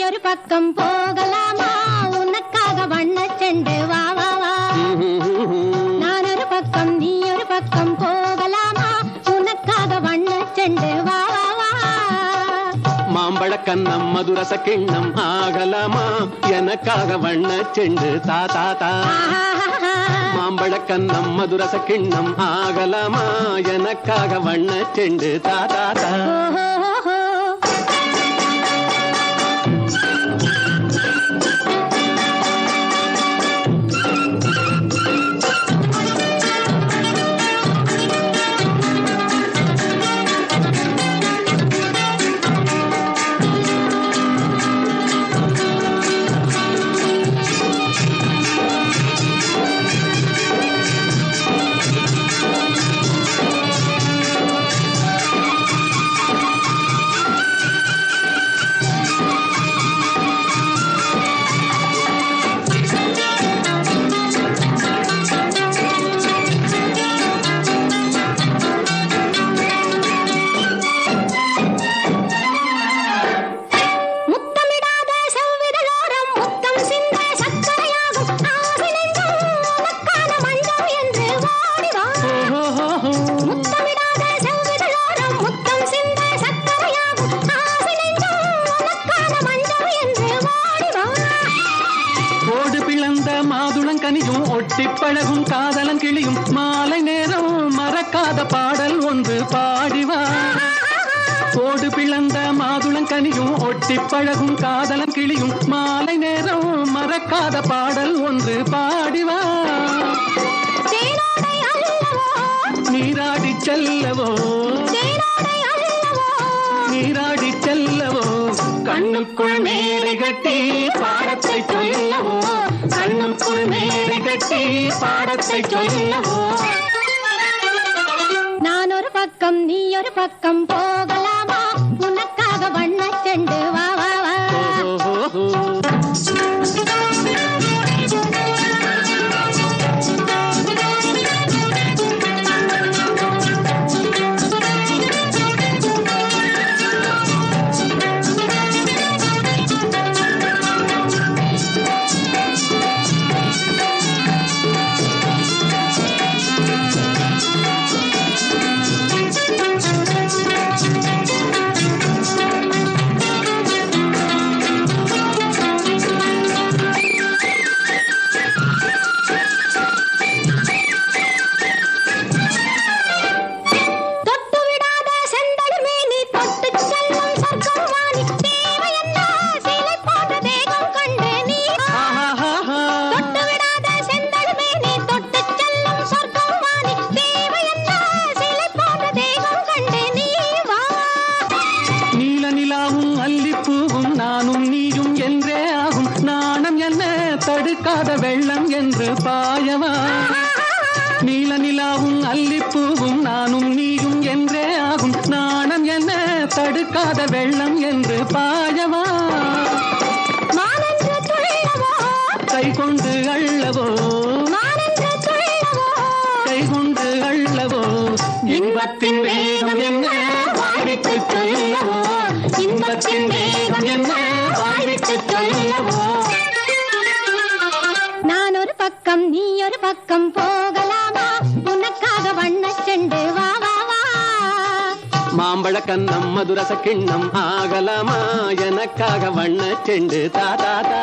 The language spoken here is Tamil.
ஒரு பக்கம் போகலாமா உனக்காக வண்ண செண்டு வா வா வா. நான் ஒரு பக்கம் நீ ஒரு பக்கம் போகலாமா உனக்காக வண்ண செண்டு வா வா வா. மாம்பழ கண்ணம் மதுரச கிண்ணம் ஆகலாமா எனக்காக வண்ண செண்டு தா தா தா. மாம்பழ கண்ணம் மதுரச கிண்ணம் ஆகலாமா எனக்காக வண்ண செண்டு தா தா தா. மாதுளங்கனியும் ஒட்டி பழகும் காதலன் கிளியும் மாலை நேரம் மறக்காத பாடல் ஒன்று பாடிவா. கோடு பிளந்த மாதுளங்கனியும் ஒட்டி பழகும் காதலன் கிளியும் மாலை நேரம் மறக்காத பாடல் ஒன்று பாடிவா. நீராடி செல்லவோ நீராடி செல்லவோ கண்ணுக்குள் மேடை கட்டி பாடத்தை சொல்லவோ. கண்ணுக்குள் மேடை கட்டி பாடத்தை சொல்லவோ. நான் ஒரு பக்கம் நீ ஒரு பக்கம் போகலாமா உனக்காக வண்ண செண்டு வா வா வா. நானும் நீயும் என்றே ஆகும் நாணம் என்ன தடுக்காத வெள்ளம் என்று பாயவா. நீல நிலாவும் அல்லிப்பூவும் நானும் நீயும் என்றே ஆகும் நாணம் என்ன தடுக்காத வெள்ளம் என்று பாயவா. கை கொண்டு அள்ளவோ கை கொண்டு அள்ளவோ. இன்பத்தின் வேகம் என்ன வாடிக்கு சொல்லவோ. இன்பத்தின் வேகம் என்ன வாடிக்கு சொல்லவோ. நான் ஒரு பக்கம் நீ ஒரு பக்கம் போகலாமா உனக்காக வண்ண செண்டு வா வா வா. மாம்பழ கண்ணம் மதுரச கிண்ணம் ஆகலாமா எனக்காக வண்ண செண்டு தா தா தா.